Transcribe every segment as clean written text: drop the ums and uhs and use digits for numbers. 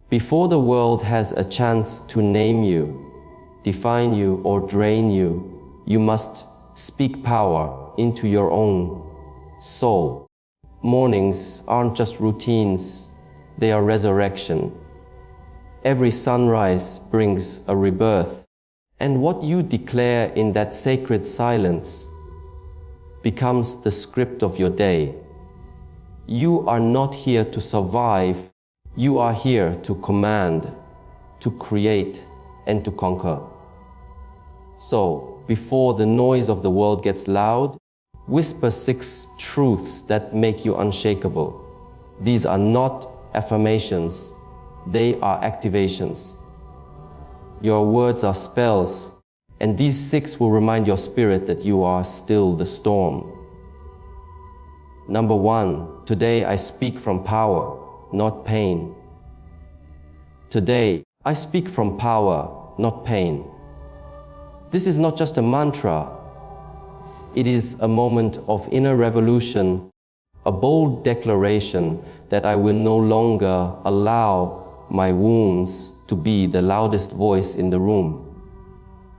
Before the world has a chance to name you, define you, or drain you, you must speak power into your own soul. Mornings aren't just routines, they are resurrection. Every sunrise brings a rebirth, and what you declare in that sacred silence becomes the script of your day. You are not here to survive, you are here to command, to create, and to conquer. So, before the noise of the world gets loud, whisper 6 truths that make you unshakable. These are not affirmations, they are activations. Your words are spells, and these 6 will remind your spirit that you are still the storm. Number 1, today I speak from power, not pain. Today, I speak from power, not pain. This is not just a mantra. It is a moment of inner revolution, a bold declaration that I will no longer allow my wounds to be the loudest voice in the room.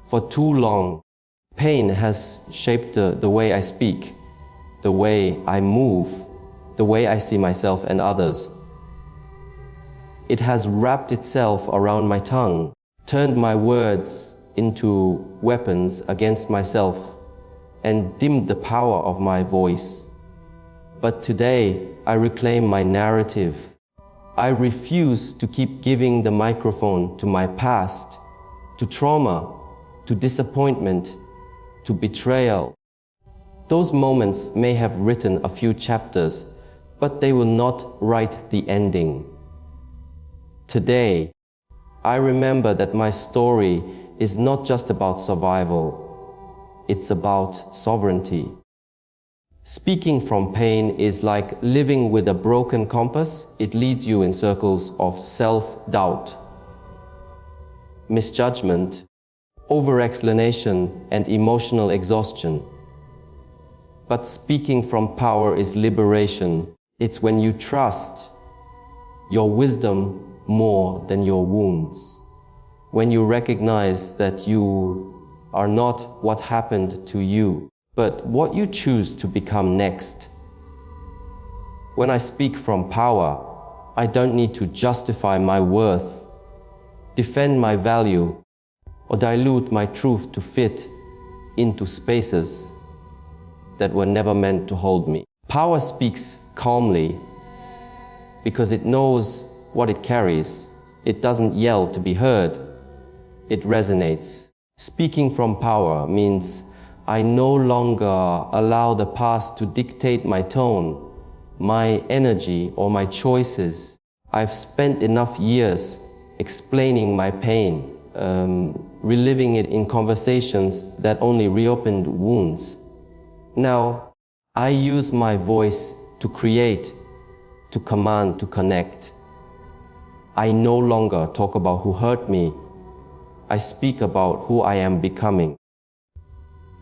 For too long, pain has shaped the way I speak, the way I move, the way I see myself and others. It has wrapped itself around my tongue, turned my words into weapons against myself, and dimmed the power of my voice. But today, I reclaim my narrative. I refuse to keep giving the microphone to my past, to trauma, to disappointment, to betrayal. Those moments may have written a few chapters, but they will not write the ending. Today, I remember that my story is not just about survival, it's about sovereignty. Speaking from pain is like living with a broken compass. It leads you in circles of self-doubt, misjudgment, over-explanation, and emotional exhaustion. But speaking from power is liberation. It's when you trust your wisdom more than your wounds. When you recognize that you are not what happened to you, but what you choose to become next. When I speak from power, I don't need to justify my worth, defend my value, or dilute my truth to fit into spaces that were never meant to hold me. Power speaks calmly because it knows what it carries. It doesn't yell to be heard. It resonates. Speaking from power means I no longer allow the past to dictate my tone, my energy, or my choices. I've spent enough years explaining my pain, reliving it in conversations that only reopened wounds. Now, I use my voice to create, to command, to connect. I no longer talk about who hurt me. I speak about who I am becoming.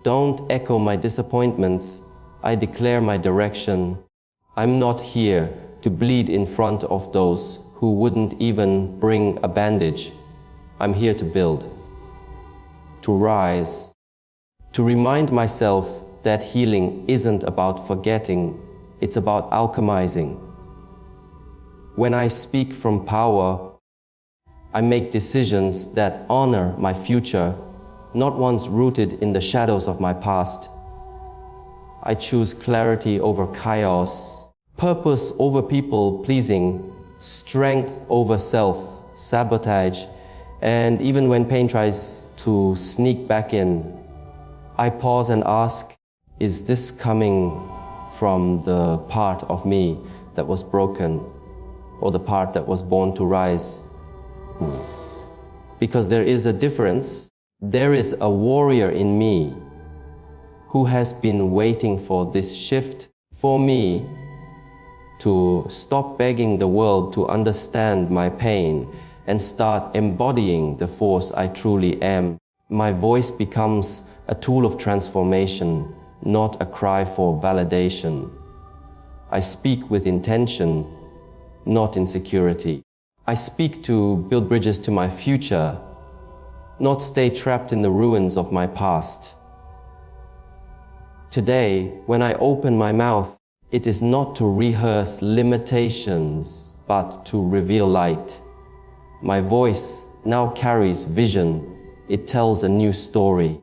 Don't echo my disappointments. I declare my direction. I'm not here to bleed in front of those who wouldn't even bring a bandage. I'm here to build, to rise, to remind myself that healing isn't about forgetting, it's about alchemizing. When I speak from power, I make decisions that honor my future, not ones rooted in the shadows of my past. I choose clarity over chaos, purpose over people-pleasing, strength over self-sabotage, and even when pain tries to sneak back in, I pause and ask, is this coming from the part of me that was broken, or the part that was born to rise? Because there is a difference. There is a warrior in me who has been waiting for this shift, for me to stop begging the world to understand my pain and start embodying the force I truly am. My voice becomes a tool of transformation, not a cry for validation. I speak with intention, not insecurity. I speak to build bridges to my future, not stay trapped in the ruins of my past. Today, when I open my mouth, it is not to rehearse limitations, but to reveal light. My voice now carries vision. It tells a new story,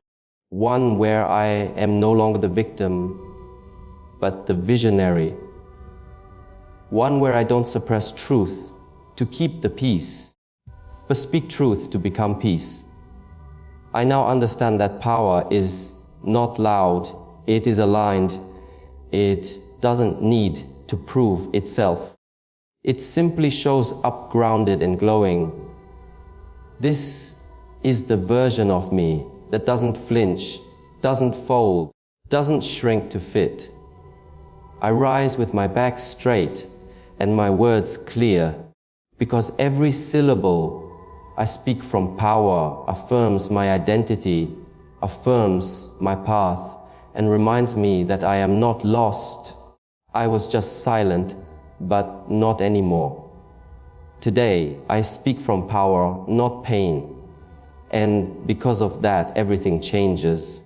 one where I am no longer the victim, but the visionary. One where I don't suppress truth to keep the peace, but speak truth to become peace. I now understand that power is not loud, it is aligned, it doesn't need to prove itself. It simply shows up grounded and glowing. This is the version of me that doesn't flinch, doesn't fold, doesn't shrink to fit. I rise with my back straight and my words clear, because every syllable I speak from power affirms my identity, affirms my path, and reminds me that I am not lost. I was just silent, but not anymore. Today, I speak from power, not pain. And because of that, everything changes.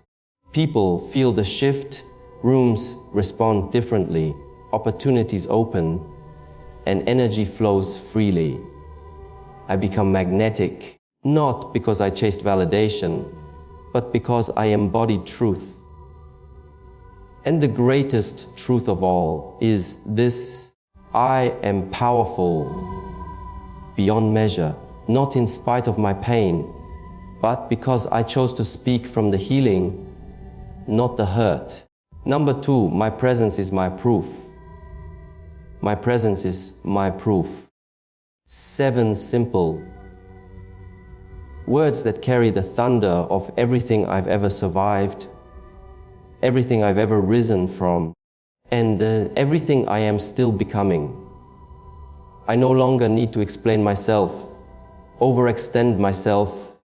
People feel the shift, rooms respond differently, opportunities open, and energy flows freely. I become magnetic, not because I chased validation, but because I embodied truth. And the greatest truth of all is this: I am powerful beyond measure, not in spite of my pain, but because I chose to speak from the healing, not the hurt. Number 2, my presence is my proof. My presence is my proof. 7 simple words that carry the thunder of everything I've ever survived, everything I've ever risen from, and everything I am still becoming. I no longer need to explain myself, overextend myself,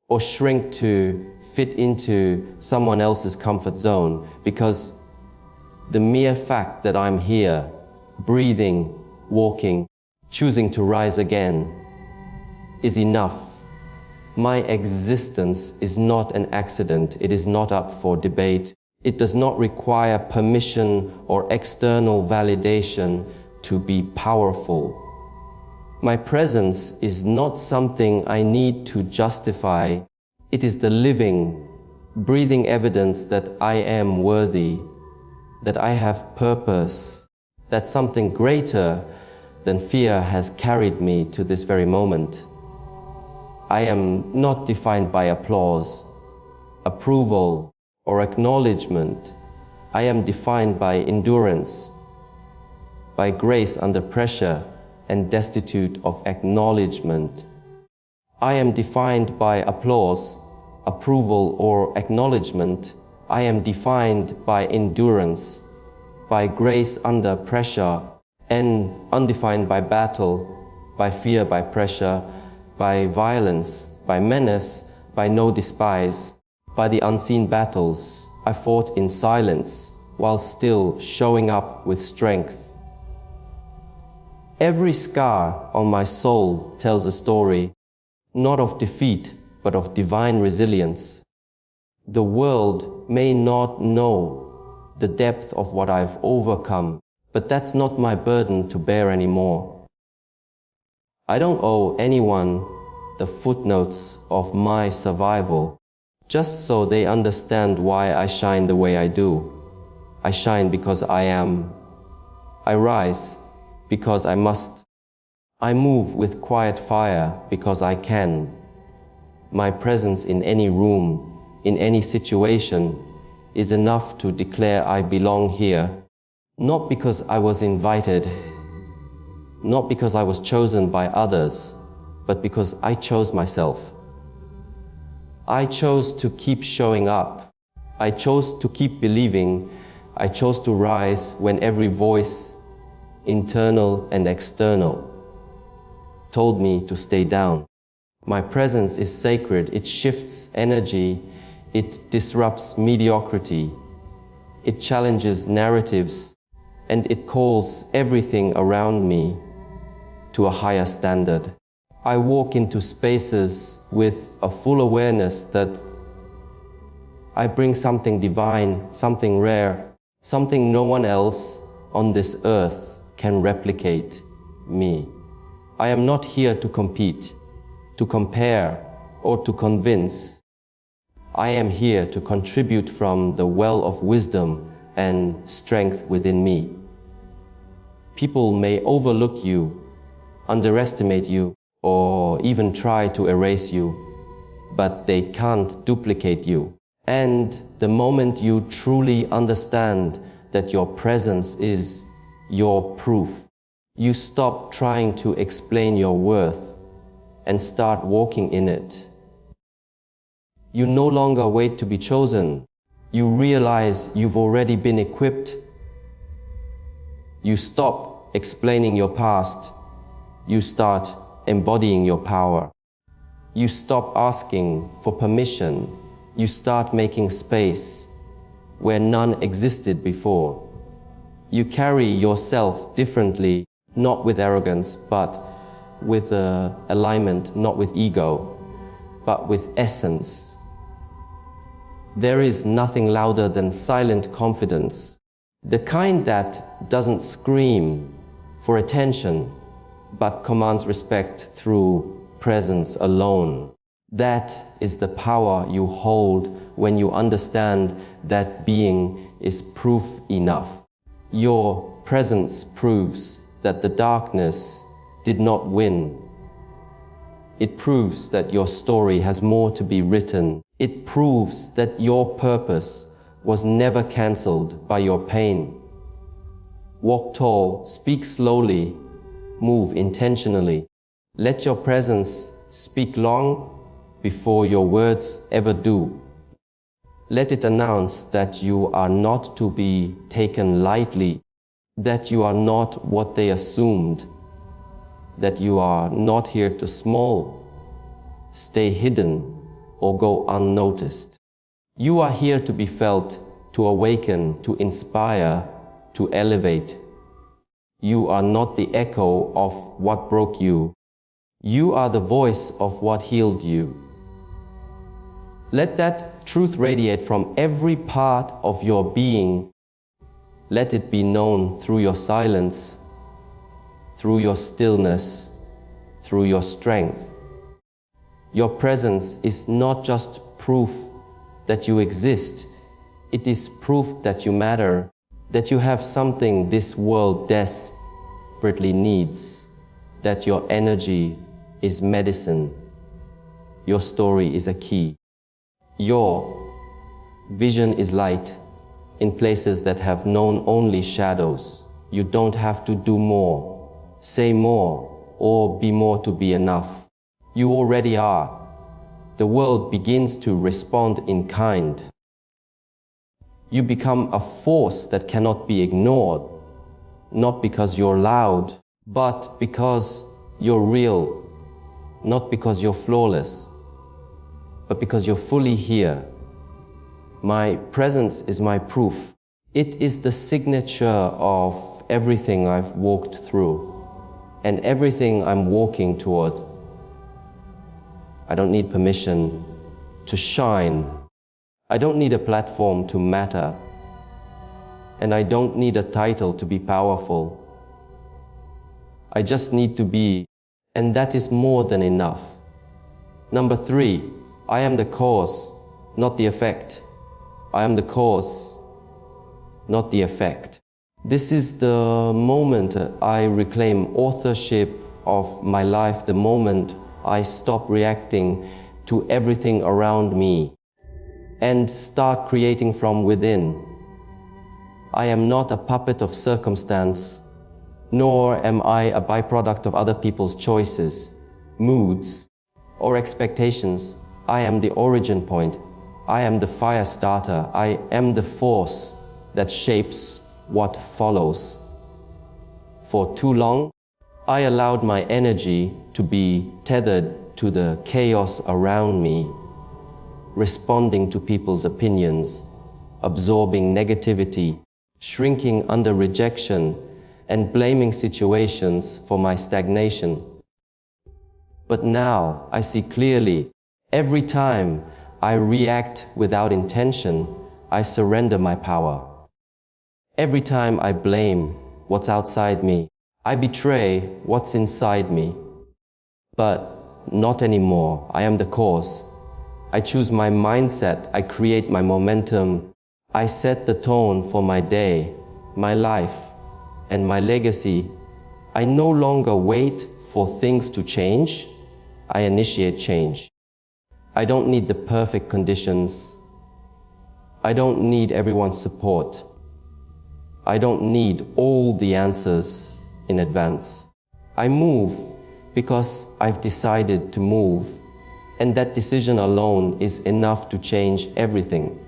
or shrink to fit into someone else's comfort zone, because the mere fact that I'm here, breathing, walking, choosing to rise again, is enough. My existence is not an accident. It is not up for debate. It does not require permission or external validation to be powerful. My presence is not something I need to justify. It is the living, breathing evidence that I am worthy, that I have purpose, that something greater than fear has carried me to this very moment. I am not defined by applause, approval, or acknowledgement. I am defined by endurance, by grace under pressure and destitute of acknowledgement. I am defined by applause, approval, or acknowledgement. I am defined by endurance, by grace under pressure, and undefined by battle, by fear, by pressure, by violence, by menace, by no despise, by the unseen battles I fought in silence while still showing up with strength. Every scar on my soul tells a story, not of defeat, but of divine resilience. The world may not know the depth of what I've overcome, but that's not my burden to bear anymore. I don't owe anyone the footnotes of my survival, just so they understand why I shine the way I do. I shine because I am. I rise because I must. I move with quiet fire because I can. My presence in any room, in any situation, is enough to declare I belong here, not because I was invited, not because I was chosen by others, but because I chose myself. I chose to keep showing up. I chose to keep believing. I chose to rise when every voice, internal and external, told me to stay down. My presence is sacred. It shifts energy. It disrupts mediocrity. It challenges narratives, and it calls everything around me to a higher standard. I walk into spaces with a full awareness that I bring something divine, something rare, something no one else on this earth can replicate me. I am not here to compete, to compare, or to convince. I am here to contribute from the well of wisdom and strength within me. People may overlook you, underestimate you, or even try to erase you, but they can't duplicate you. And the moment you truly understand that your presence is your proof, you stop trying to explain your worth and start walking in it. You no longer wait to be chosen. You realize you've already been equipped. You stop explaining your past. You start embodying your power. You stop asking for permission. You start making space where none existed before. You carry yourself differently, not with arrogance, but with alignment, not with ego, but with essence. There is nothing louder than silent confidence, the kind that doesn't scream for attention, but commands respect through presence alone. That is the power you hold when you understand that being is proof enough. Your presence proves that the darkness did not win. It proves that your story has more to be written. It proves that your purpose was never cancelled by your pain. Walk tall, speak slowly, move intentionally. Let your presence speak long before your words ever do. Let it announce that you are not to be taken lightly, that you are not what they assumed, that you are not here to small, stay hidden, or go unnoticed. You are here to be felt, to awaken, to inspire, to elevate. You are not the echo of what broke you. You are the voice of what healed you. Let that truth radiate from every part of your being. Let it be known through your silence, through your stillness, through your strength. Your presence is not just proof that you exist. It is proof that you matter, that you have something this world desperately needs, that your energy is medicine. Your story is a key. Your vision is light in places that have known only shadows. You don't have to do more, say more, or be more to be enough. You already are. The world begins to respond in kind. You become a force that cannot be ignored, not because you're loud, but because you're real, not because you're flawless, but because you're fully here. My presence is my proof. It is the signature of everything I've walked through and everything I'm walking toward. I don't need permission to shine. I don't need a platform to matter. And I don't need a title to be powerful. I just need to be, and that is more than enough. Number 3, I am the cause, not the effect. I am the cause, not the effect. This is the moment I reclaim authorship of my life, the moment I stop reacting to everything around me and start creating from within. I am not a puppet of circumstance, nor am I a byproduct of other people's choices, moods, or expectations. I am the origin point. I am the fire starter. I am the force that shapes what follows. For too long, I allowed my energy to be tethered to the chaos around me, responding to people's opinions, absorbing negativity, shrinking under rejection, and blaming situations for my stagnation. But now I see clearly, every time I react without intention, I surrender my power. Every time I blame what's outside me, I betray what's inside me. But not anymore. I am the cause. I choose my mindset. I create my momentum. I set the tone for my day, my life, and my legacy. I no longer wait for things to change. I initiate change. I don't need the perfect conditions. I don't need everyone's support. I don't need all the answers in advance. I move because I've decided to move, and that decision alone is enough to change everything.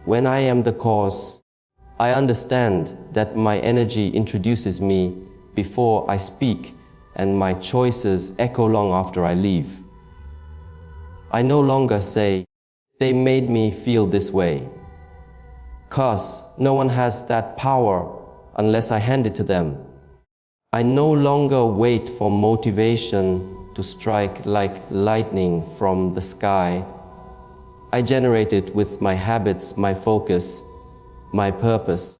When I am the cause, I understand that my energy introduces me before I speak, and my choices echo long after I leave. I no longer say, "They made me feel this way," 'cause no one has that power unless I hand it to them. I no longer wait for motivation to strike like lightning from the sky. I generate it with my habits, my focus, my purpose.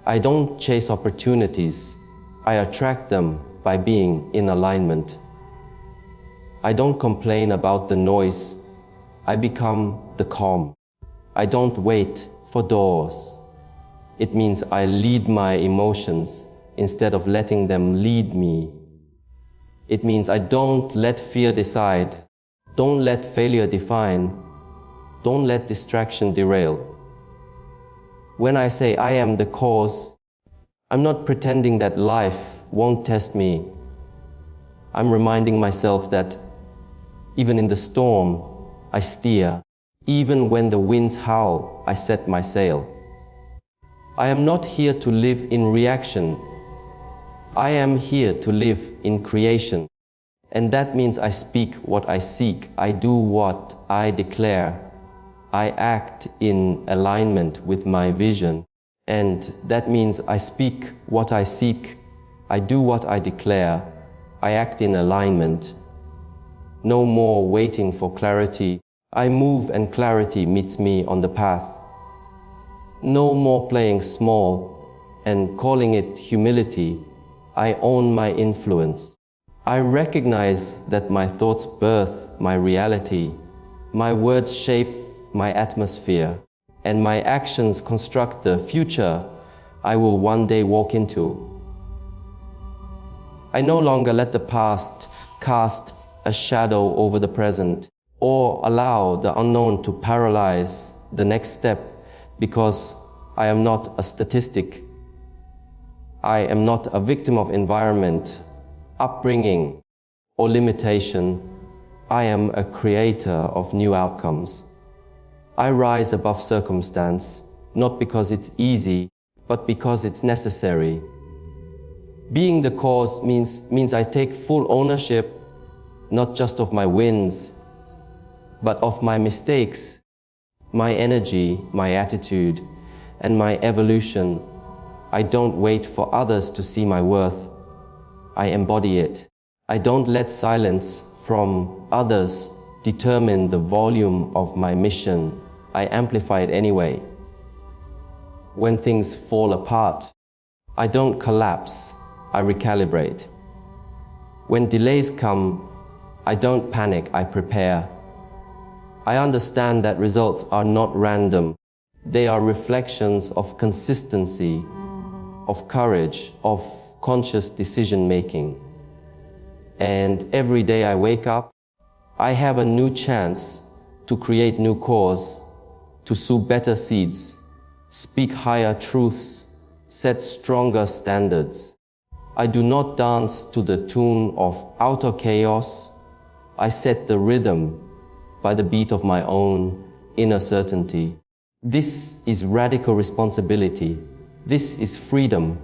I don't chase opportunities. I attract them by being in alignment. I don't complain about the noise. I become the calm. I don't wait for doors. It means I lead my emotions instead of letting them lead me. It means I don't let fear decide. Don't let failure define. Don't let distraction derail. When I say I am the cause, I'm not pretending that life won't test me. I'm reminding myself that even in the storm, I steer. Even when the winds howl, I set my sail. I am not here to live in reaction. I am here to live in creation. And that means I speak what I seek. I do what I declare. I act in alignment with my vision. And that means I speak what I seek. I do what I declare. I act in alignment. No more waiting for clarity. I move and clarity meets me on the path. No more playing small and calling it humility. I own my influence. I recognize that my thoughts birth my reality. My words shape my atmosphere, and my actions construct the future I will one day walk into. I no longer let the past cast a shadow over the present or allow the unknown to paralyze the next step, because I am not a statistic. I am not a victim of environment, upbringing, or limitation. I am a creator of new outcomes. I rise above circumstance, not because it's easy, but because it's necessary. Being the cause means I take full ownership, not just of my wins, but of my mistakes, my energy, my attitude, and my evolution. I don't wait for others to see my worth. I embody it. I don't let silence from others determine the volume of my mission. I amplify it anyway. When things fall apart, I don't collapse, I recalibrate. When delays come, I don't panic, I prepare. I understand that results are not random. They are reflections of consistency, of courage, of conscious decision-making. And every day I wake up, I have a new chance to create new cause, to sow better seeds, speak higher truths, set stronger standards. I do not dance to the tune of outer chaos. I set the rhythm by the beat of my own inner certainty. This is radical responsibility. This is freedom.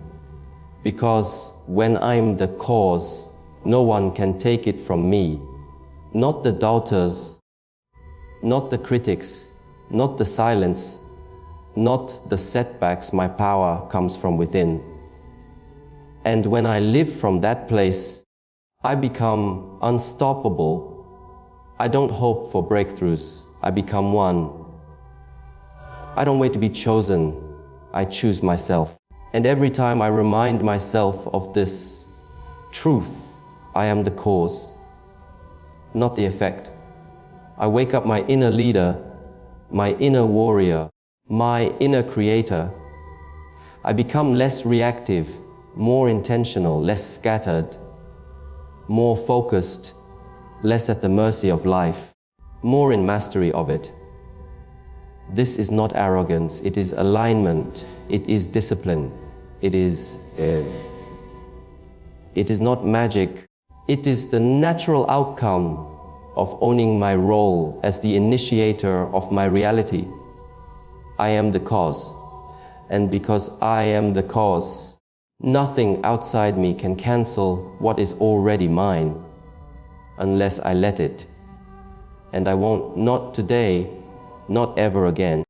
Because when I'm the cause, no one can take it from me. Not the doubters, not the critics, not the silence, not the setbacks. My power comes from within. And when I live from that place, I become unstoppable. I don't hope for breakthroughs. I become one. I don't wait to be chosen. I choose myself. And every time I remind myself of this truth, I am the cause, not the effect. I wake up my inner leader, my inner warrior, my inner creator. I become less reactive, more intentional, less scattered, more focused, less at the mercy of life, more in mastery of it. This is not arrogance, it is alignment, it is discipline, it is not magic, it is the natural outcome of owning my role as the initiator of my reality. I am the cause, and because I am the cause, nothing outside me can cancel what is already mine, unless I let it. And I won't, not today, not ever again.